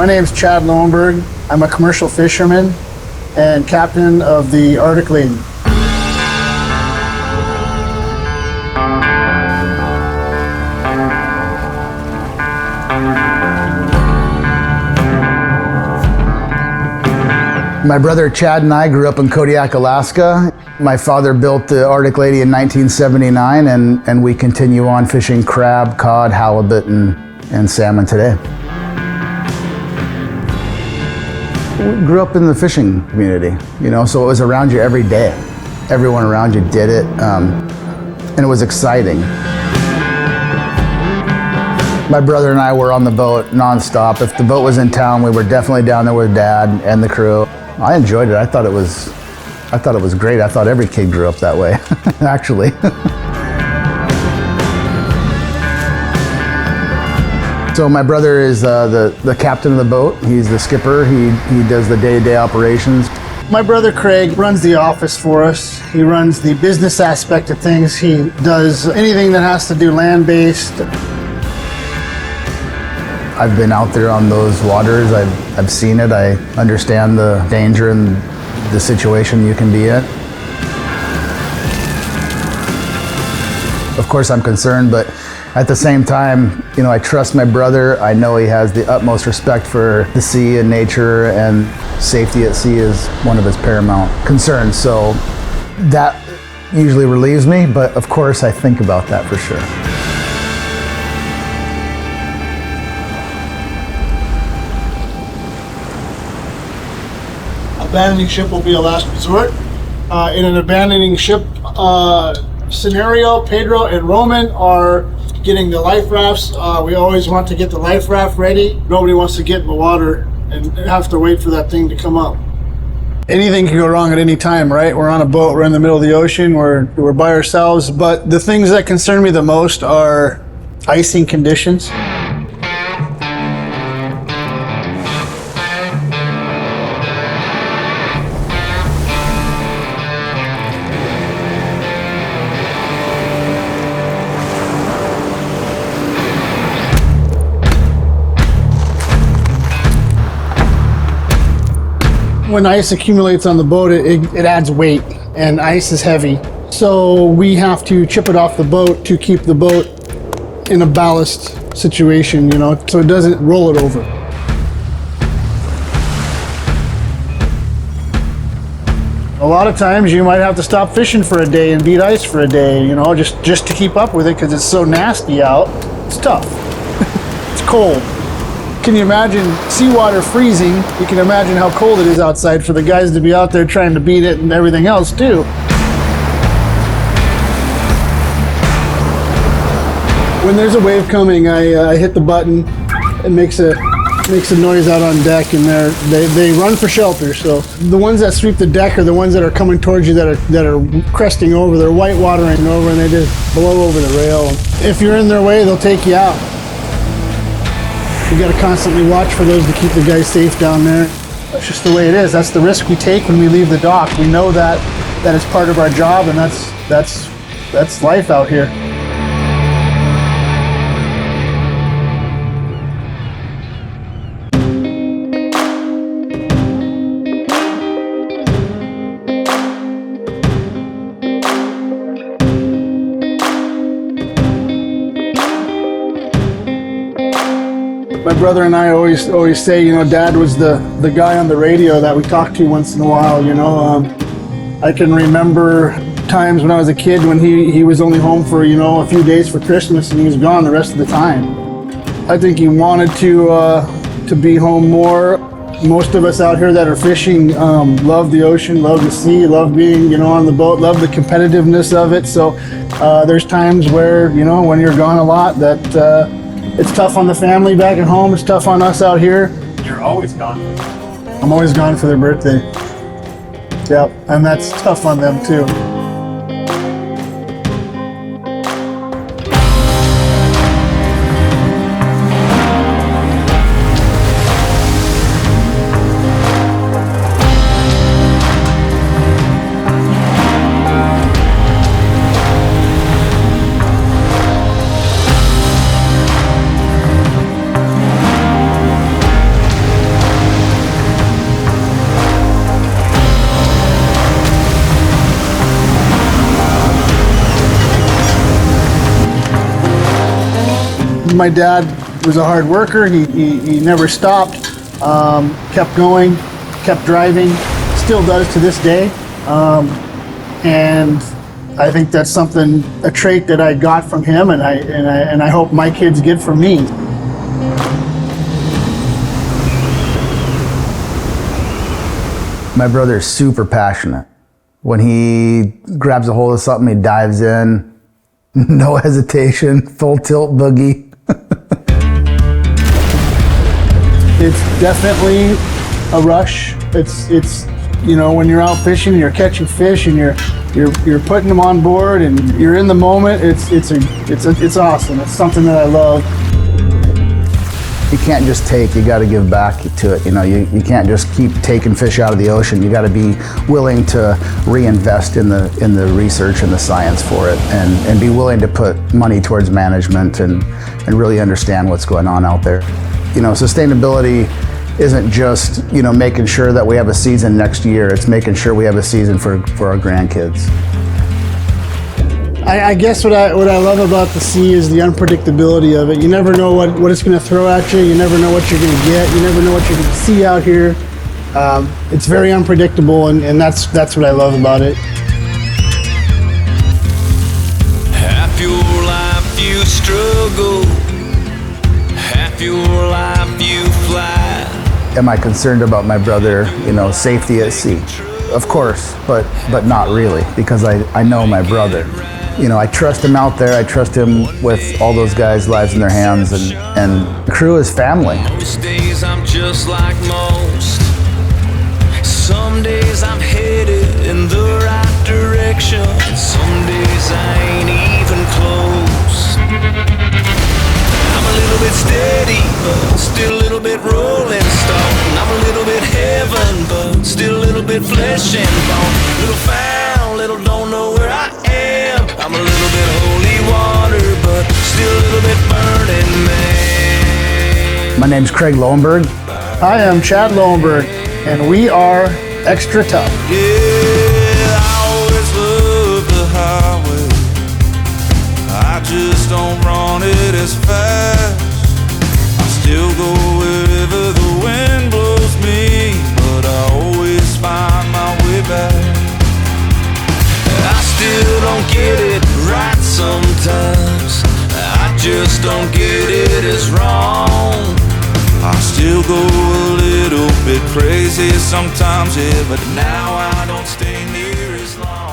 My name's Chad Lowenberg. I'm a commercial fisherman and captain of the Arctic Lady. My brother Chad and I grew up in Kodiak, Alaska. My father built the Arctic Lady in 1979, and we continue on fishing crab, cod, halibut, and salmon today. We grew up in the fishing community, so it was around you every day. Everyone around you did it, and it was exciting. My brother and I were on the boat nonstop. If the boat was in town, we were definitely down there with Dad and the crew. I enjoyed it. I thought it was great. I thought every kid grew up that way, actually. So my brother is the captain of the boat. He's the skipper. He does the day-to-day operations. My brother Craig runs the office for us. He runs the business aspect of things. He does anything that has to do land-based. I've been out there on those waters. I've seen it. I understand the danger and the situation you can be in. Of course, I'm concerned, but at the same time, I trust my brother. I know he has the utmost respect for the sea and nature, and safety at sea is one of his paramount concerns. So that usually relieves me, but of course I think about that for sure. Abandoning ship will be a last resort. In an abandoning ship scenario, Pedro and Roman are getting the life rafts. We always want to get the life raft ready. Nobody wants to get in the water and have to wait for that thing to come up. Anything can go wrong at any time, right? We're on a boat, we're in the middle of the ocean, we're by ourselves, but the things that concern me the most are icing conditions. When ice accumulates on the boat, it adds weight, and ice is heavy. So we have to chip it off the boat to keep the boat in a ballast situation, so it doesn't roll it over. A lot of times you might have to stop fishing for a day and beat ice for a day, just to keep up with it because it's so nasty out. It's tough. It's cold. Can you imagine seawater freezing? You can imagine how cold it is outside for the guys to be out there trying to beat it and everything else too. When there's a wave coming, I hit the button. It makes a noise out on deck, and they run for shelter. So the ones that sweep the deck are the ones that are coming towards you that are cresting over. They're white watering over, and they just blow over the rail. If you're in their way, they'll take you out. You got to constantly watch for those to keep the guys safe down there. That's just the way it is. That's the risk we take when we leave the dock. We know that is part of our job, and that's life out here. My brother and I always say, Dad was the guy on the radio that we talked to once in a while, I can remember times when I was a kid when he was only home for, a few days for Christmas, and he was gone the rest of the time. I think he wanted to be home more. Most of us out here that are fishing love the ocean, love the sea, love being, on the boat, love the competitiveness of it. So there's times where, when you're gone a lot, that it's tough on the family back at home. It's tough on us out here. You're always gone. I'm always gone for their birthday. Yep, and that's tough on them too. my dad was a hard worker. He never stopped, kept going, kept driving, still does to this day. And I think that's a trait that I got from him, and I hope my kids get from me. My brother is super passionate. When he grabs a hold of something, he dives in, no hesitation, full tilt boogie. It's definitely a rush. It's when you're out fishing, you're catching fish, and you're putting them on board, and you're in the moment. It's awesome. It's something that I love. You can't just take, you got to give back to it. You can't just keep taking fish out of the ocean. You got to be willing to reinvest in the research and the science for it, and be willing to put money towards management and really understand what's going on out there. Sustainability isn't just, making sure that we have a season next year. It's making sure we have a season for our grandkids. I guess what I love about the sea is the unpredictability of it. You never know what it's going to throw at you. You never know what you're going to get. You never know what you're going to see out here. It's very unpredictable, and that's what I love about it. Half your life you struggle, half your life you fly. Am I concerned about my brother, safety at sea? Of course, but not really, because I know my brother. I trust him out there. I trust him with all those guys' lives in their hands, and crew is family. Most days I'm just like most. Some days I'm headed in the right direction, and some days I ain't even close. I'm a little bit steady, but still a little bit rolling stone. I'm a little bit heaven, but still a little bit flesh and bone. Little found, little don't know where I am. I'm a little bit holy water, but still a little bit burning man. My name's Craig Lowenberg. I am Chad Lowenberg, and we are Extra Tough. Yeah, I always love the highway. I just don't run it as fast. I still go wherever the wind blows me, but I always find my way back. I still don't get it right sometimes. I just don't get it as wrong. I still go a little bit crazy sometimes, yeah, but now I don't stay near as long.